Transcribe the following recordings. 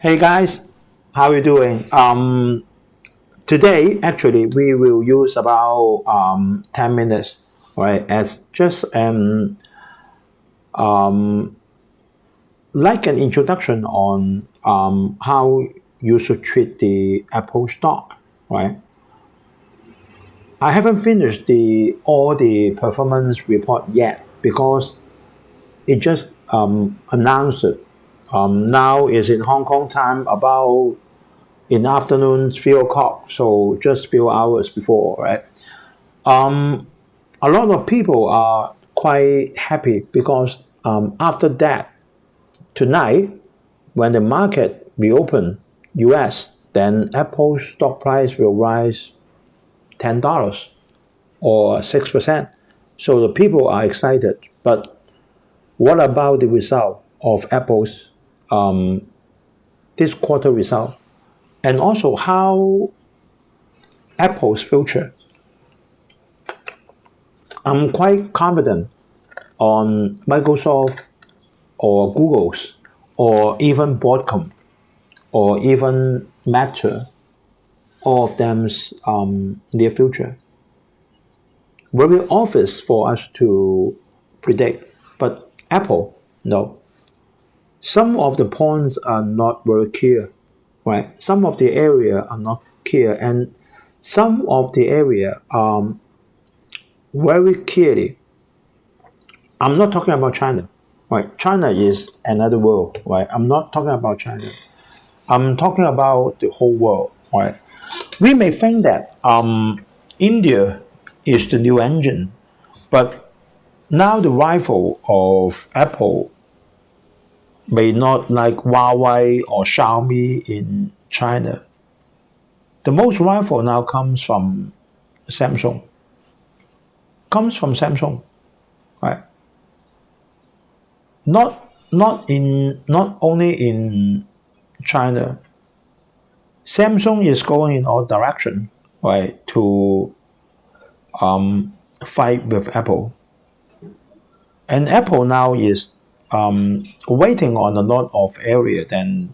Hey guys, how you doing? Today actually we will use about 10 minutes, right? As just um, like an introduction on how you should treat the Apple stock, right? I haven't finished the all the performance report yet because it just announced it. Now is in Hong Kong time about in afternoon 3 o'clock, so just few hours before, right? Um, a lot of people are quite happy because after that tonight, when the market reopen, U.S., then Apple stock price will rise $10 or 6%. So the people are excited. But what about the result of Apple's this quarter result, and also how Apple's future? I'm quite confident on Microsoft or Google's or even Broadcom or even Meta, all of them's near future. Very obvious for us to predict, but Apple, no. Some of the points are not very clear, right? Some of the area are not clear, and some of the area very clearly. I'm not talking about China, right? China is another world, right? I'm not talking about China. I'm talking about the whole world, right? We may think that India is the new engine, but now the rival of Apple may not like Huawei or Xiaomi in China. The most rival now comes from Samsung. Comes from Samsung, right? Not only in China. Samsung is going in all direction, right, to fight with Apple. And Apple now is waiting on a lot of area then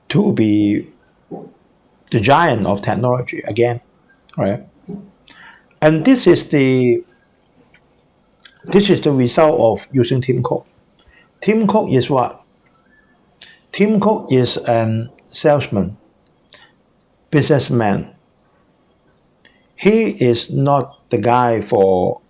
to be the giant of technology again, right? And this is the result of using Tim Cook. Tim Cook is what? Tim Cook is a salesman, businessman. He is not the guy for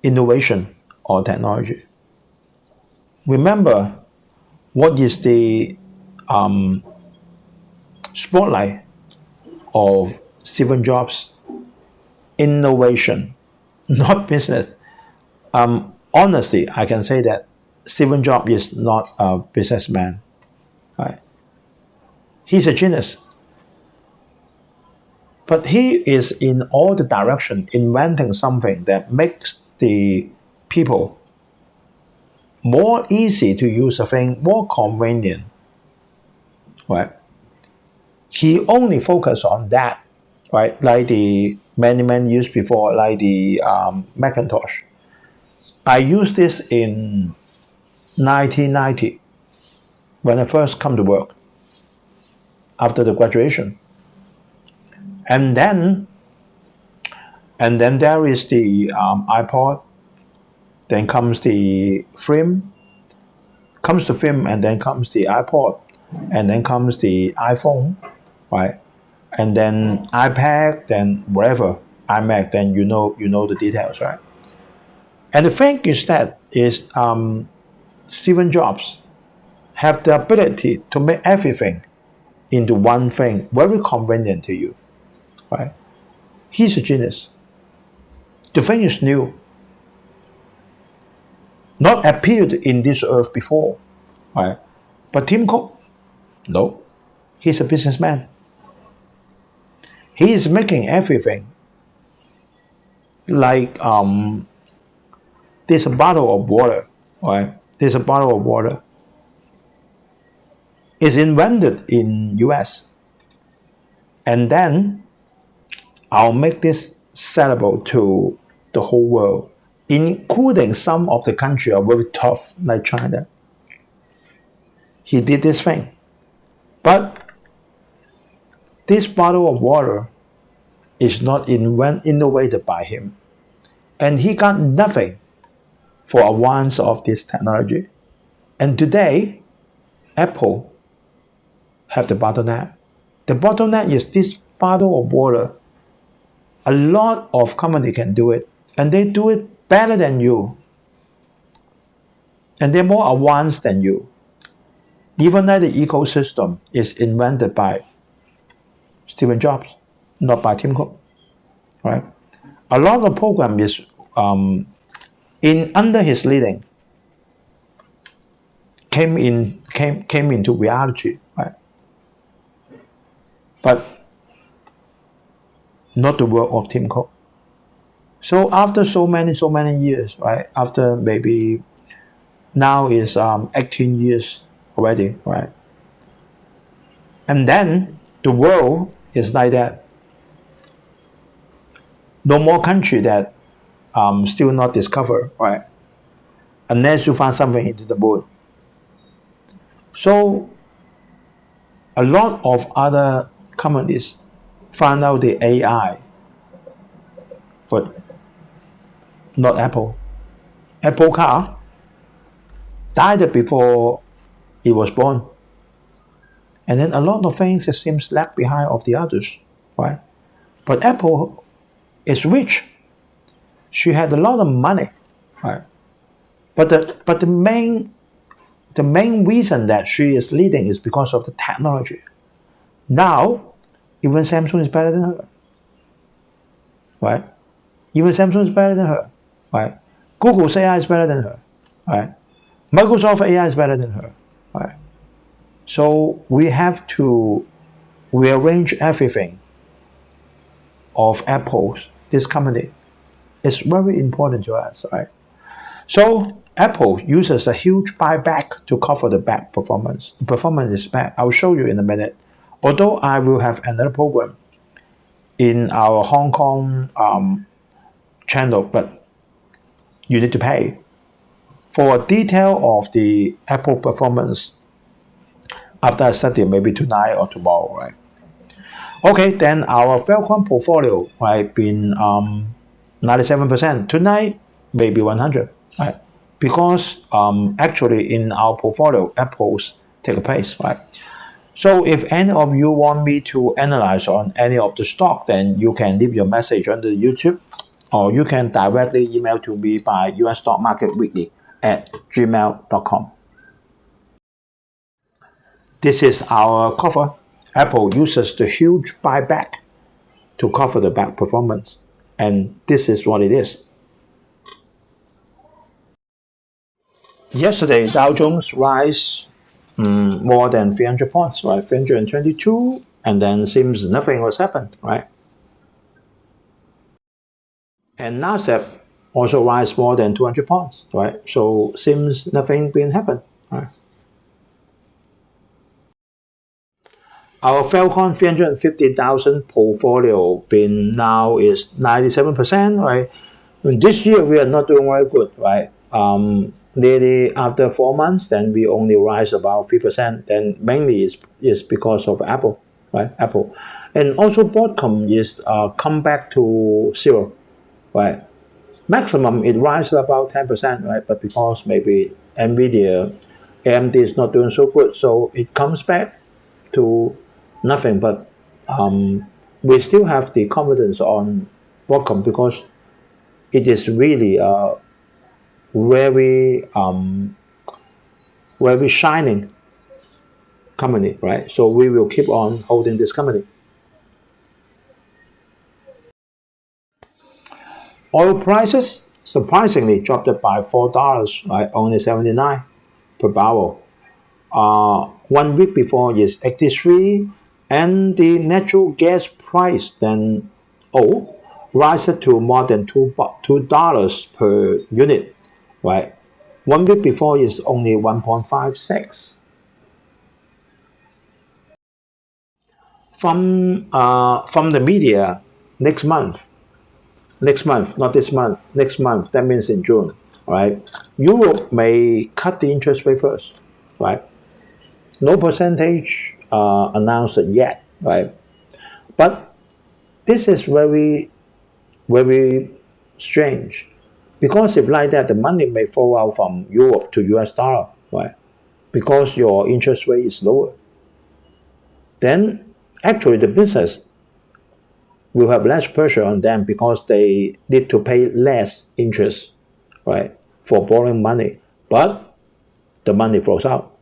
innovation or technology. Remember, what is the spotlight of Steve Jobs? Innovation, not business. Honestly, I can say that Steve Jobs is not a businessman. Right? He's a genius, but he is in all the direction inventing something that makes the people more easy to use a thing, more convenient. Right? He only focused on that, right? Like the many years before, like the Macintosh. I used this in 1990 when I first come to work after the graduation, and then there is the iPod. Then comes the film, and then comes the iPod, and then comes the iPhone, right? And then iPad, then whatever, iMac, then you know the details, right? And the thing is that Stephen Jobs have the ability to make everything into one thing, very convenient to you, right? He's a genius. The thing is new, not appeared in this earth before, right? But Tim Cook, no, he's a businessman. He is making everything like there's a bottle of water, right? There's a bottle of water. It's invented in US, and then I'll make this sellable to the whole world, including some of the countries are very tough, like China. he did this thing. But this bottle of water is not innovated by him. And he got nothing for advance of this technology. And today, Apple have the bottleneck. The bottleneck is this bottle of water. A lot of companies can do it, and they do it better than you. And they're more advanced than you. Even though the ecosystem is invented by Steve Jobs, not by Tim Cook, right? A lot of the program is under his leading came into reality, right? But not the work of Tim Cook. So after so many years, right? After maybe now is 18 years already, right? And then the world is like that. No more country that still not discovered, right? Unless you find something into the moon. So a lot of other companies found out the AI, but not Apple. Apple car died before it was born. And then a lot of things it seems lag behind of the others, right? But Apple is rich. She had a lot of money, right? But the main reason that she is leading is because of the technology. Now, even Samsung is better than her, right? Even Samsung is better than her, right? Google's AI is better than her, right? Microsoft AI is better than her, right? So we have to rearrange everything of Apple's, this company. It's very important to us, right? So Apple uses a huge buyback to cover the bad performance. The performance is bad. I'll show you in a minute. Although I will have another program in our Hong Kong channel, but you need to pay. For a detail of the Apple performance, after I study maybe tonight or tomorrow, right? Okay, then our Falcon portfolio, right, been 97%. Tonight, maybe 100, right? Because actually in our portfolio, Apples take a place, right? So if any of you want me to analyze on any of the stock, then you can leave your message under YouTube, or you can directly email to me by Usstockmarketweekly@gmail.com. This is our cover. Apple uses the huge buyback to cover the bad performance, and this is what it is. Yesterday, Dow Jones rise more than 300 points, right? 322, and then seems nothing was happened, right? And Nasdaq also rise more than 200 points, right? So seems nothing been happened, right? Our Falcon 350,000 portfolio been now is 97%, right? And this year we are not doing very good, right? Nearly after 4 months, then we only rise about 3%. Then mainly is because of Apple, right? Apple, and also Broadcom is come back to zero, right? Maximum it rises about 10%, right? But because maybe Nvidia, AMD is not doing so good, so it comes back to nothing. But we still have the confidence on Broadcom because it is really very shining company, right? So we will keep on holding this company. Oil prices surprisingly dropped by $4, right? Only 79 per barrel. 1 week before is 83, and the natural gas price then rise to more than $2 per unit, right? 1 week before is only 1.56. From the media, next month, not this month, next month, that means in June, right? Europe may cut the interest rate first, right? No percentage announced yet, right? But this is very, very strange, because if like that, the money may flow out from Europe to US dollar, right? Because your interest rate is lower. Then actually the business will have less pressure on them because they need to pay less interest, right, for borrowing money. But the money flows out.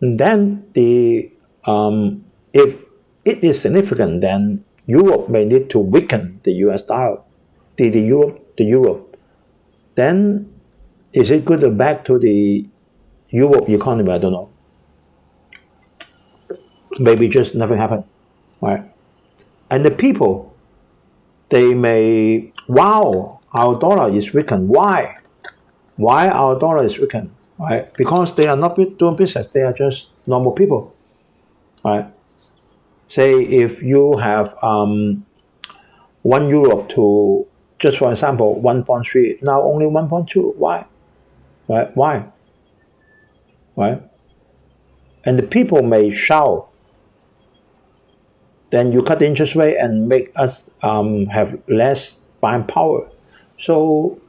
And then if it is significant, then Europe may need to weaken the US dollar, the Europe. Then is it good or bad to the Europe economy? I don't know. Maybe just nothing happened, right? And the people, they may, wow, our dollar is weakened. Why? Why our dollar is weakened? Right? Because they are not doing business. They are just normal people, right? Say if you have €1 to, just for example, 1.3, now only 1.2. Why? Right? Why? Right? And the people may shout. Then you cut the interest rate and make us have less buying power. So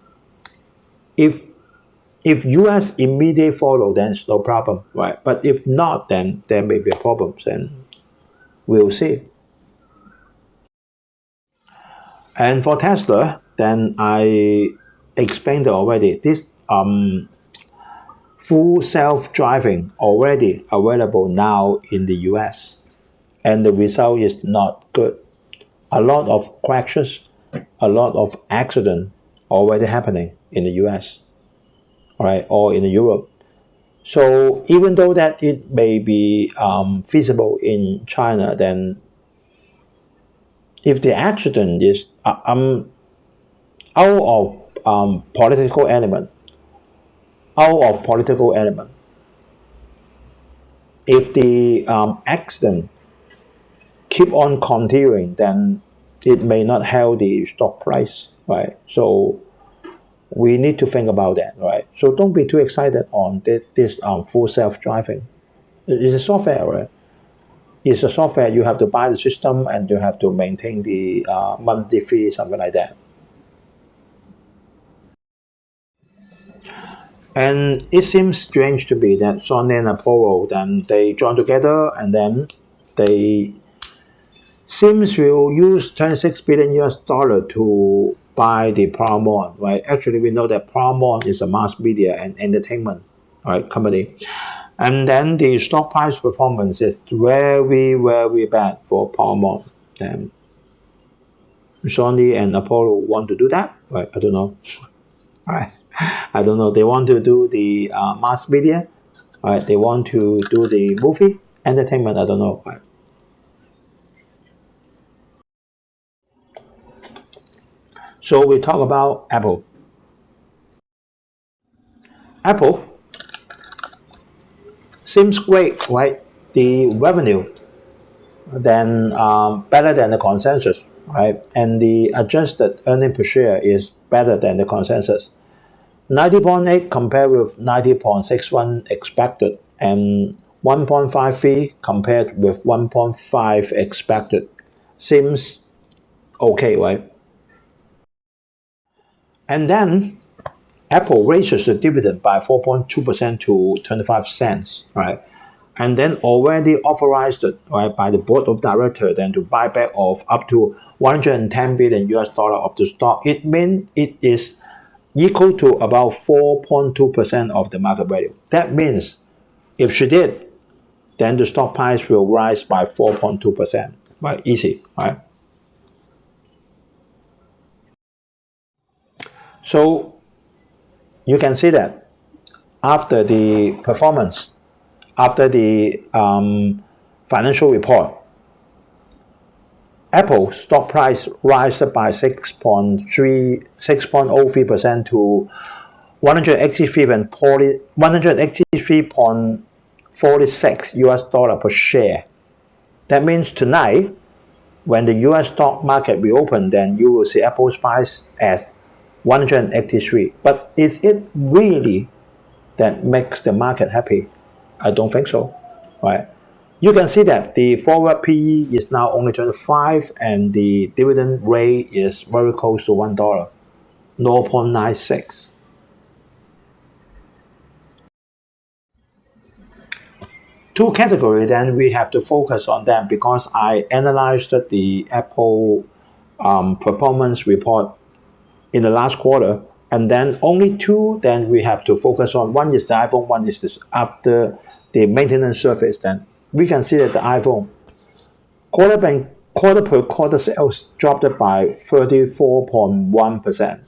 if US immediately follow, then it's no problem, right? But if not, then there may be problems, and we'll see. And for Tesla, then I explained already. This full self-driving already available now in the US, and the result is not good. A lot of crashes, a lot of accidents already happening in the US, right, or in Europe. So even though that it may be feasible in China, then if the accident is out of political element, if the accident keep on continuing, then it may not help the stock price, right? So we need to think about that, right? So don't be too excited on this full self-driving. It's a software, right? It's a software. You have to buy the system and you have to maintain the monthly fee, something like that. And it seems strange to me that Sony and Apollo, then they join together, and then they seems will use 26 billion US dollar to buy the Paramount, right? Actually, we know that Paramount is a mass media and entertainment, right, company. And then the stock price performance is very, very bad for Paramount. And Sony and Apollo want to do that, right? I don't know. Right. I don't know. They want to do the mass media, right? They want to do the movie entertainment. I don't know. Right? So we talk about Apple. Apple seems great, right? The revenue then better than the consensus, right? And the adjusted earning per share is better than the consensus. 90.8 compared with 90.61 expected, and 1.53 compared with 1.5 expected. Seems okay, right? And then Apple raises the dividend by 4.2% to 25 cents, right? And then already authorized, right, by the board of directors then to buy back of up to 110 billion US dollar of the stock. It means it is equal to about 4.2% of the market value. That means if she did, then the stock price will rise by 4.2%. Right? Easy, right? So you can see that after the performance, after the financial report, Apple stock price rise by 6.03% to 183.46 US dollar per share. That means tonight, when the US stock market reopen, then you will see Apple's price as 183. But is it really that makes the market happy? I don't think so, right? You can see that the forward PE is now only 25 and the dividend rate is very close to $1, 0.96. Two categories, then we have to focus on them because I analyzed the Apple performance report in the last quarter, and then only two then we have to focus on. One is the iPhone, one is this after the maintenance service. Then we can see that the iPhone quarter per quarter sales dropped by 34.1%.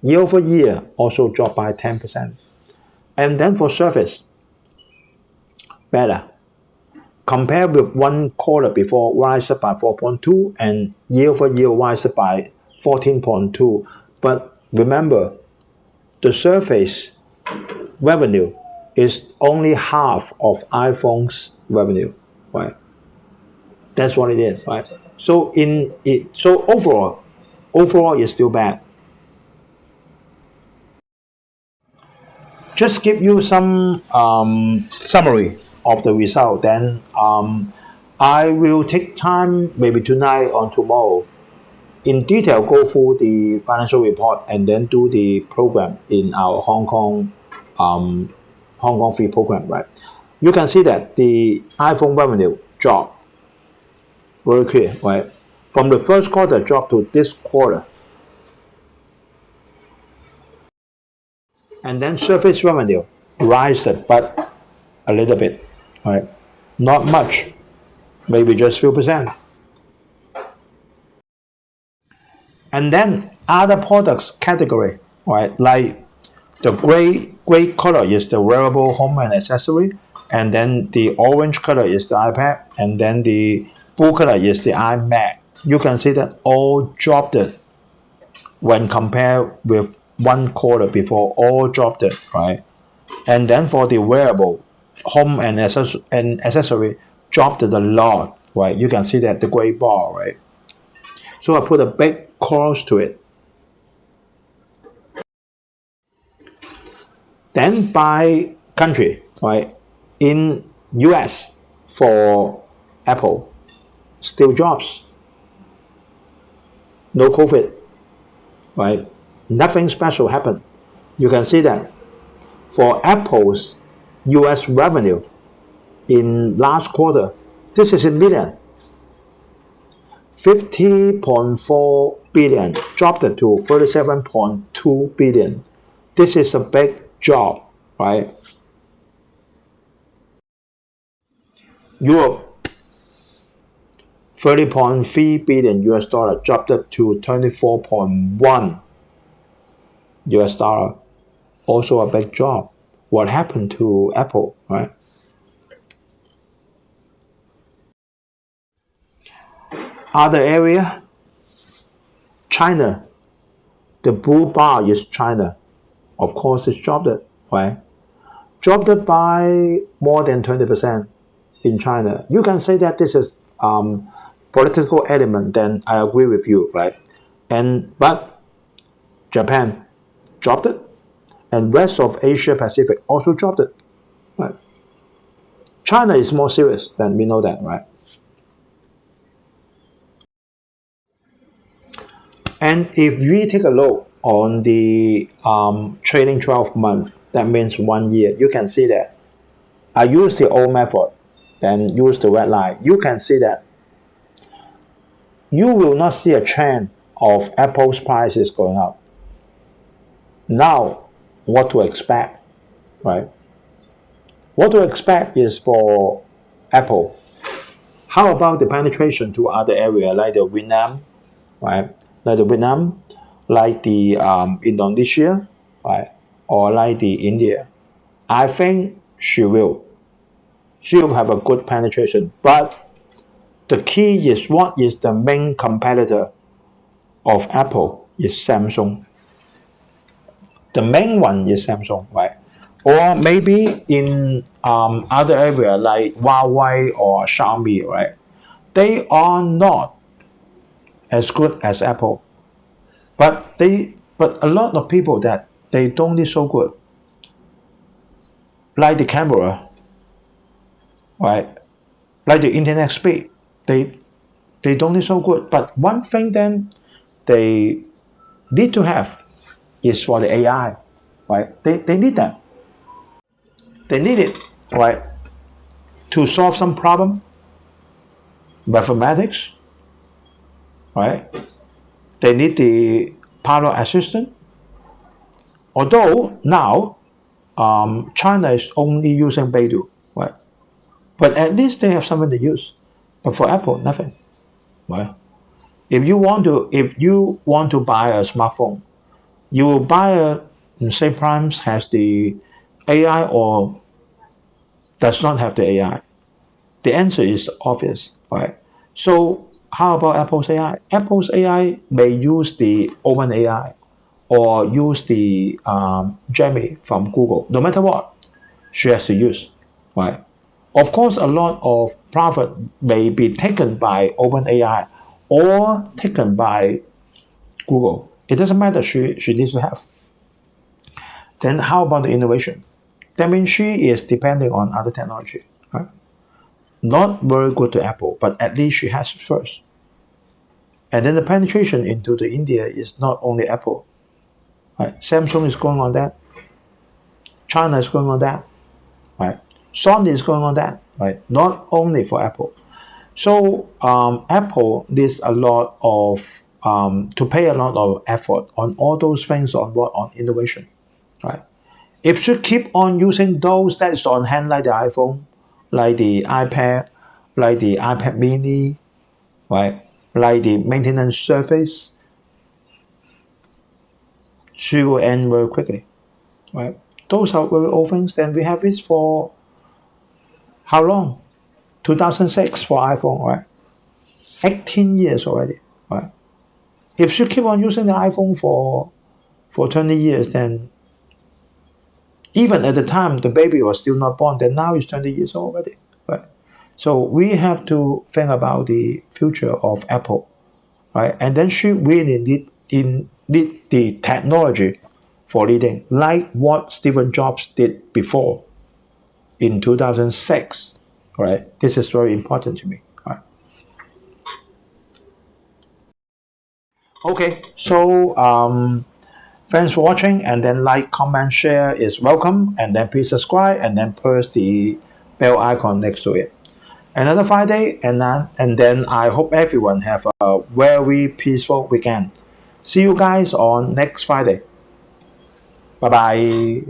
Year over year also dropped by 10%. And then for service, better. Compared with one quarter before, rise by 4.2 and year over year rise by 14.2. But remember, the Surface revenue is only half of iPhone's revenue, right? That's what it is, right? So overall it's still bad. Just give you some summary of the result. Then I will take time maybe tonight or tomorrow in detail go through the financial report and then do the program in our Hong Kong free program, right? You can see that the iPhone revenue dropped very clear, right? From the first quarter drop to this quarter. And then Surface revenue rise but a little bit, right? Not much, maybe just few percent. And then other products category, right? Like the gray color is the wearable home and accessory, and then the orange color is the iPad, and then the blue color is the iMac. You can see that all dropped it when compared with one quarter before, all dropped it, right? And then for the wearable home and accessory dropped it a lot, right? You can see that the gray bar, right? So I put a big cross to it. Then by country, right? In US for Apple, still drops. No COVID, right? Nothing special happened. You can see that for Apple's US revenue in last quarter, this is in million. 50.4 billion dropped to 37.2 billion. This is a big drop, right? Europe, 30.3 billion US dollar dropped to 24.1 US dollar. Also a big drop. What happened to Apple, right? Other area, China. The blue bar is China. Of course, it's dropped it, right? Dropped it by more than 20% in China. You can say that this is political element, then I agree with you, right? But Japan dropped it, and rest of Asia Pacific also dropped it, right? China is more serious than we know that, right? And if we take a look on the trailing 12 month, that means 1 year, you can see that I use the old method, then use the red line. You can see that you will not see a trend of Apple's prices going up. Now, what to expect, right? What to expect is for Apple. How about the penetration to other areas like the Vietnam, right? Like the Indonesia, right? Or like the India. I think she will. She will have a good penetration. But the key is what is the main competitor of Apple is Samsung. The main one is Samsung, right? Or maybe in other area like Huawei or Xiaomi, right? They are not as good as Apple, but a lot of people that they don't need so good, like the camera. right? Like the internet speed, they don't need so good. But one thing then they need to have is for the AI, right? They need that. They need it, right, to solve some problem, mathematics, right? They need the pilot assistant. Although now China is only using Beidou, right? But at least they have something to use. But for Apple, nothing, right? If you want to buy a smartphone, you will buy a same price has the AI or does not have the AI. The answer is obvious, right? So how about Apple's AI? Apple's AI may use the OpenAI or use the Gemini from Google. No matter what, she has to use, right? Of course, a lot of profit may be taken by OpenAI or taken by Google. It doesn't matter. She needs to have. Then how about the innovation? That means she is depending on other technology, right? Not very good to Apple, but at least she has it first. And then the penetration into the India is not only Apple, right? Samsung is going on that. China is going on that, right? Sony is going on that, right? Not only for Apple. So Apple needs a lot of to pay a lot of effort on all those things on what on innovation, right? If you keep on using those that's on hand like the iPhone, like the iPad, like the iPad Mini, right? Like the maintenance service, she will end very quickly, right? Those are very old things. Then we have this for how long? 2006 for iPhone, right? 18 years already, right? If you keep on using the iPhone for 20 years, then even at the time the baby was still not born, then now it's 20 years old already, right? So we have to think about the future of Apple, right? And then she really need the technology for leading, like what Steve Jobs did before in 2006, right? This is very important to me, right? Okay, so thanks for watching, and then like, comment, share is welcome, and then please subscribe, and then press the bell icon next to it. Another Friday, and then I hope everyone have a very peaceful weekend. See you guys on next Friday. Bye bye.